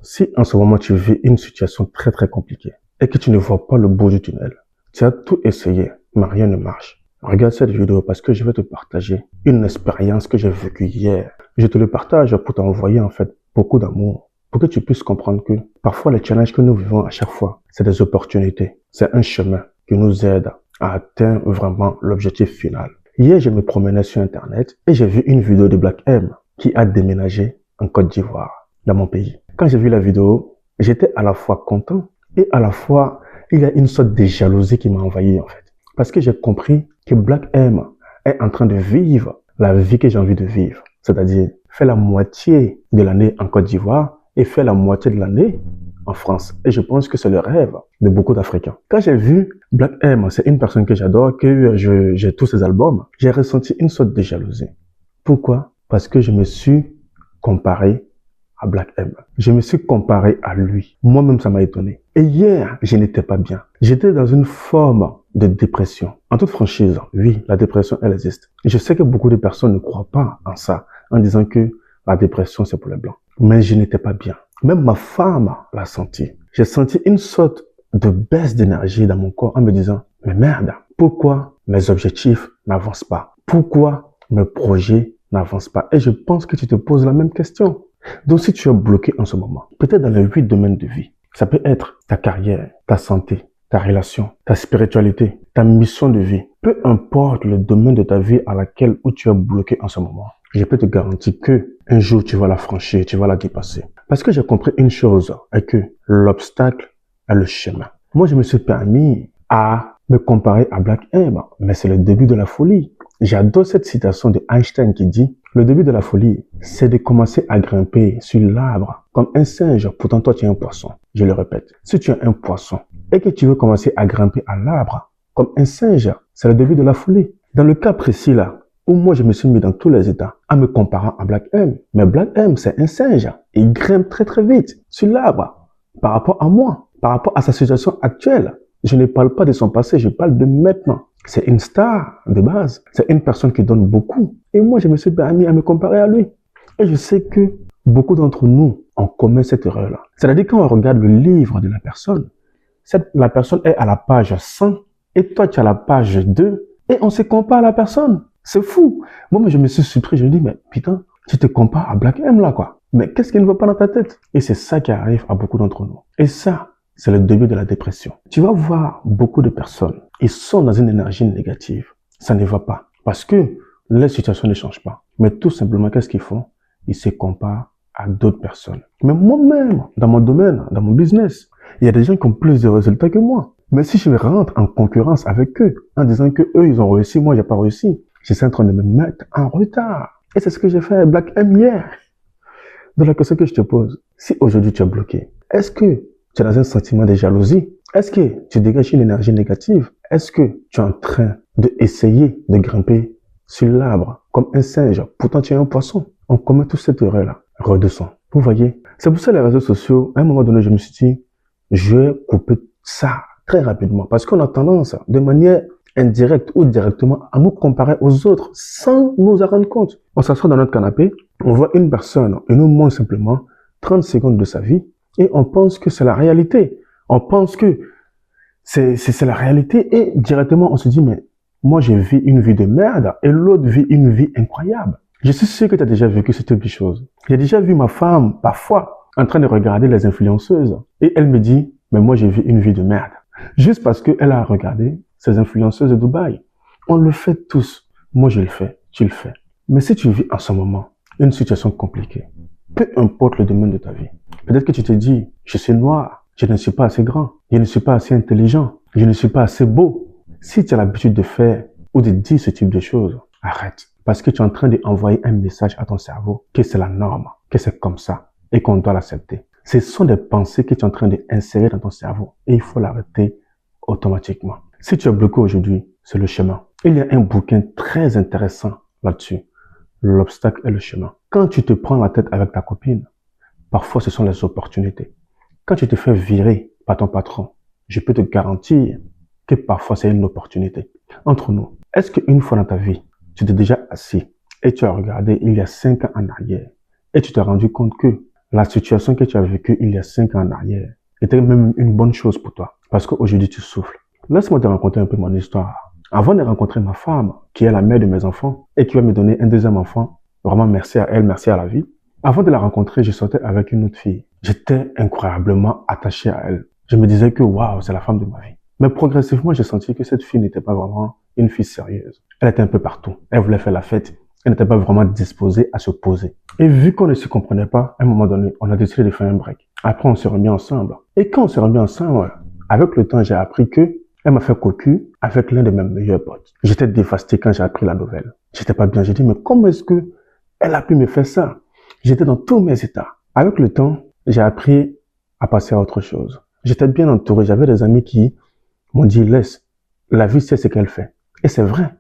Si en ce moment tu vis une situation très compliquée et que tu ne vois pas le bout du tunnel, tu as tout essayé, mais rien ne marche. Regarde cette vidéo parce que je vais te partager une expérience que j'ai vécue hier. Je te le partage pour t'envoyer en fait beaucoup d'amour, pour que tu puisses comprendre que parfois les challenges que nous vivons à chaque fois, c'est des opportunités. C'est un chemin qui nous aide à atteindre vraiment l'objectif final. Hier, je me promenais sur Internet et j'ai vu une vidéo de Black M qui a déménagé en Côte d'Ivoire, dans mon pays. Quand j'ai vu la vidéo, j'étais à la fois content et à la fois, il y a une sorte de jalousie qui m'a envahi en fait. Parce que j'ai compris que Black M est en train de vivre la vie que j'ai envie de vivre. C'est-à-dire, faire la moitié de l'année en Côte d'Ivoire et faire la moitié de l'année en France. Et je pense que c'est le rêve de beaucoup d'Africains. Quand j'ai vu Black M, c'est une personne que j'adore, que j'ai tous ses albums, j'ai ressenti une sorte de jalousie. Pourquoi? Parce que je me suis comparé à Black M. Je me suis comparé à lui. Moi-même, ça m'a étonné. Et hier, je n'étais pas bien. J'étais dans une forme de dépression. En toute franchise, oui, la dépression, elle existe. Je sais que beaucoup de personnes ne croient pas en ça, en disant que la dépression, c'est pour les blancs. Mais je n'étais pas bien. Même ma femme l'a senti. J'ai senti une sorte de baisse d'énergie dans mon corps en me disant, mais merde, pourquoi mes objectifs n'avancent pas? Pourquoi mes projets n'avancent pas? Et je pense que tu te poses la même question. Donc, si tu es bloqué en ce moment, peut-être dans les 8 domaines de vie, ça peut être ta carrière, ta santé, ta relation, ta spiritualité, ta mission de vie. Peu importe le domaine de ta vie à laquelle où tu es bloqué en ce moment, je peux te garantir que un jour tu vas la franchir, tu vas la dépasser. Parce que j'ai compris une chose, est que l'obstacle est le chemin. Moi, je me suis permis à me comparer à Black M, mais c'est le début de la folie. J'adore cette citation de Einstein qui dit « Le début de la folie, c'est de commencer à grimper sur l'arbre comme un singe. Pourtant, toi, tu es un poisson. » Je le répète, si tu es un poisson et que tu veux commencer à grimper à l'arbre comme un singe, c'est le début de la folie. Dans le cas précis là, où moi, je me suis mis dans tous les états en me comparant à Black M. Mais Black M, c'est un singe. Il grimpe très vite sur l'arbre par rapport à moi, par rapport à sa situation actuelle. Je ne parle pas de son passé, je parle de maintenant. C'est une star de base. C'est une personne qui donne beaucoup. Et moi, je me suis permis à me comparer à lui. Et je sais que beaucoup d'entre nous, on commet cette erreur-là. C'est-à-dire quand on regarde le livre de la personne, la personne est à la page 100 et toi, tu es à la page 2 et on se compare à la personne. C'est fou. Moi, je me suis surpris. Je me dis, mais putain, tu te compares à Black M là, quoi. Mais qu'est-ce qui ne va pas dans ta tête? Et c'est ça qui arrive à beaucoup d'entre nous. Et ça, c'est le début de la dépression. Tu vas voir beaucoup de personnes, ils sont dans une énergie négative. Ça ne va pas. Parce que les situations ne changent pas. Mais tout simplement, qu'est-ce qu'ils font? Ils se comparent à d'autres personnes. Mais moi-même, dans mon domaine, dans mon business, il y a des gens qui ont plus de résultats que moi. Mais si je rentre en concurrence avec eux, en disant que eux, ils ont réussi, moi, j'ai pas réussi, je suis en train de me mettre en retard. Et c'est ce que j'ai fait avec Black M hier. Donc la question que je te pose, si aujourd'hui tu es bloqué, est-ce que tu es dans un sentiment de jalousie? Est-ce que tu dégages une énergie négative? Est-ce que tu es en train d'essayer de grimper sur l'arbre comme un singe? Pourtant, tu es un poisson. On commet toute cette erreur-là. Redescends. Vous voyez? C'est pour ça les réseaux sociaux, à un moment donné, je me suis dit, je vais couper ça très rapidement. Parce qu'on a tendance, de manière indirecte ou directement, à nous comparer aux autres sans nous en rendre compte. On s'assoit dans notre canapé, on voit une personne et nous montre simplement 30 secondes de sa vie et on pense que c'est la réalité. On pense que c'est la réalité et directement on se dit mais moi je vis une vie de merde et l'autre vit une vie incroyable. Je suis sûr que tu as déjà vécu ce type de choses. J'ai déjà vu ma femme parfois en train de regarder les influenceuses et elle me dit mais moi je vis une vie de merde. Juste parce qu'elle a regardé ces influenceuses de Dubaï. On le fait tous. Moi je le fais, tu le fais. Mais si tu vis en ce moment une situation compliquée, peu importe le domaine de ta vie, peut-être que tu te dis, je suis noir, je ne suis pas assez grand, je ne suis pas assez intelligent, je ne suis pas assez beau. Si tu as l'habitude de faire ou de dire ce type de choses, arrête. Parce que tu es en train d'envoyer un message à ton cerveau que c'est la norme, que c'est comme ça et qu'on doit l'accepter. Ce sont des pensées que tu es en train d'insérer dans ton cerveau et il faut l'arrêter automatiquement. Si tu es bloqué aujourd'hui, c'est le chemin. Il y a un bouquin très intéressant là-dessus. L'obstacle est le chemin. Quand tu te prends la tête avec ta copine, parfois ce sont les opportunités. Quand tu te fais virer par ton patron, je peux te garantir que parfois c'est une opportunité. Entre nous, est-ce qu'une fois dans ta vie, tu t'es déjà assis et tu as regardé il y a 5 ans en arrière et tu t'es rendu compte que la situation que tu as vécue il y a 5 ans en arrière était même une bonne chose pour toi. Parce qu'aujourd'hui, tu souffles. Laisse-moi te raconter un peu mon histoire. Avant de rencontrer ma femme, qui est la mère de mes enfants, et qui va me donner un deuxième enfant, vraiment merci à elle, merci à la vie. Avant de la rencontrer, je sortais avec une autre fille. J'étais incroyablement attaché à elle. Je me disais que waouh, c'est la femme de ma vie. Mais progressivement, j'ai senti que cette fille n'était pas vraiment une fille sérieuse. Elle était un peu partout. Elle voulait faire la fête. Elle n'était pas vraiment disposée à se poser. Et vu qu'on ne se comprenait pas, à un moment donné, on a décidé de faire un break. Après, on s'est remis ensemble. Et quand on s'est remis ensemble, avec le temps, j'ai appris que elle m'a fait cocu avec l'un de mes meilleurs potes. J'étais dévasté quand j'ai appris la nouvelle. J'étais pas bien. J'ai dit, mais comment est-ce que elle a pu me faire ça? J'étais dans tous mes états. Avec le temps, j'ai appris à passer à autre chose. J'étais bien entouré. J'avais des amis qui m'ont dit, laisse, la vie sait ce qu'elle fait. Et c'est vrai.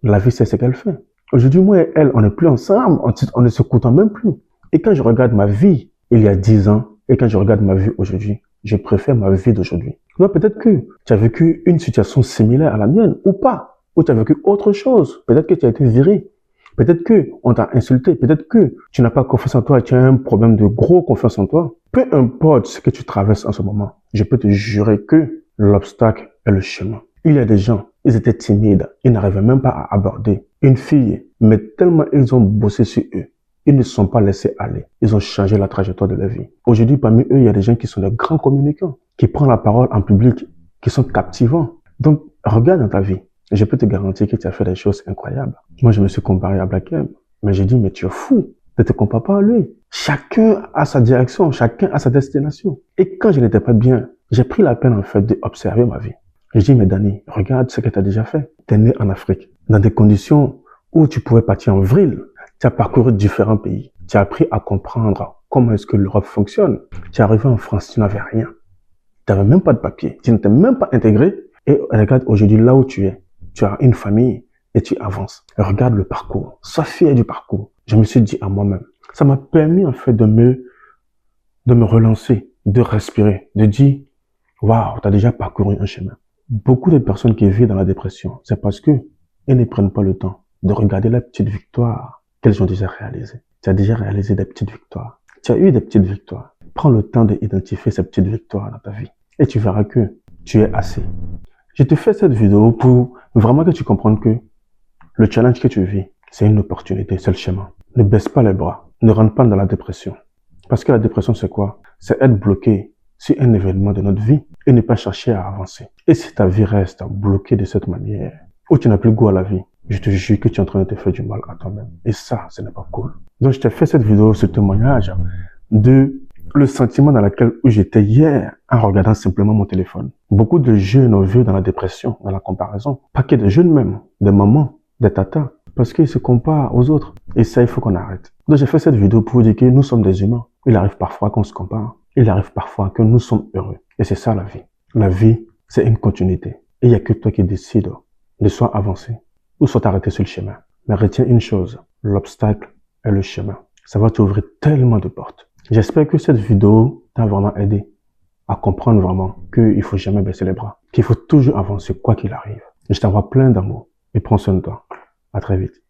La vie sait ce qu'elle fait. Aujourd'hui, moi et elle, on n'est plus ensemble. On ne se côtoie même plus. Et quand je regarde ma vie il y a 10 ans et quand je regarde ma vie aujourd'hui, je préfère ma vie d'aujourd'hui. Donc peut-être que tu as vécu une situation similaire à la mienne ou pas. Ou tu as vécu autre chose. Peut-être que tu as été viré. Peut-être que on t'a insulté. Peut-être que tu n'as pas confiance en toi et tu as un problème de gros confiance en toi. Peu importe ce que tu traverses en ce moment, je peux te jurer que l'obstacle est le chemin. Il y a des gens, ils étaient timides. Ils n'arrivaient même pas à aborder une fille. Mais tellement ils ont bossé sur eux, ils ne se sont pas laissés aller. Ils ont changé la trajectoire de leur vie. Aujourd'hui, parmi eux, il y a des gens qui sont de grands communicants, qui prennent la parole en public, qui sont captivants. Donc, regarde dans ta vie. Je peux te garantir que tu as fait des choses incroyables. Moi, je me suis comparé à Black M. Mais j'ai dit, mais tu es fou. Ne te compare pas à lui. Chacun a sa direction, chacun a sa destination. Et quand je n'étais pas bien, j'ai pris la peine, en fait, d'observer ma vie. J'ai dit, mais Danny, regarde ce que tu as déjà fait. Tu es né en Afrique, dans des conditions où tu pouvais partir en vrille. Tu as parcouru différents pays. Tu as appris à comprendre comment est-ce que l'Europe fonctionne. Tu es arrivé en France, tu n'avais rien. Tu n'avais même pas de papier. Tu n'étais même pas intégré. Et regarde aujourd'hui là où tu es. Tu as une famille et tu avances. Regarde le parcours. Sois fier du parcours. Je me suis dit à moi-même. Ça m'a permis en fait de me relancer, de respirer, de dire, waouh, tu as déjà parcouru un chemin. Beaucoup de personnes qui vivent dans la dépression, c'est parce que elles ne prennent pas le temps de regarder la petite victoire qu'elles ont déjà réalisées. Tu as déjà réalisé des petites victoires. Tu as eu des petites victoires. Prends le temps d'identifier ces petites victoires dans ta vie. Et tu verras que tu es assez. Je te fais cette vidéo pour vraiment que tu comprennes que le challenge que tu vis, c'est une opportunité, c'est le chemin. Ne baisse pas les bras. Ne rentre pas dans la dépression. Parce que la dépression, c'est quoi? C'est être bloqué sur un événement de notre vie et ne pas chercher à avancer. Et si ta vie reste bloquée de cette manière, ou tu n'as plus goût à la vie, je te jure que tu es en train de te faire du mal à toi-même. Et ça, ce n'est pas cool. Donc, je t'ai fait cette vidéo, ce témoignage de le sentiment dans lequel j'étais hier en regardant simplement mon téléphone. Beaucoup de jeunes ont vu dans la dépression, dans la comparaison. Pas que des jeunes même, des mamans, des tatas, parce qu'ils se comparent aux autres. Et ça, il faut qu'on arrête. Donc, j'ai fait cette vidéo pour vous dire que nous sommes des humains. Il arrive parfois qu'on se compare. Il arrive parfois que nous sommes heureux. Et c'est ça la vie. La vie, c'est une continuité. Et il n'y a que toi qui décides de soit avancer ou soit t'arrêter sur le chemin. Mais retiens une chose, l'obstacle est le chemin. Ça va t'ouvrir tellement de portes. J'espère que cette vidéo t'a vraiment aidé à comprendre vraiment qu'il ne faut jamais baisser les bras, qu'il faut toujours avancer quoi qu'il arrive. Je t'envoie plein d'amour et prends soin de toi. À très vite.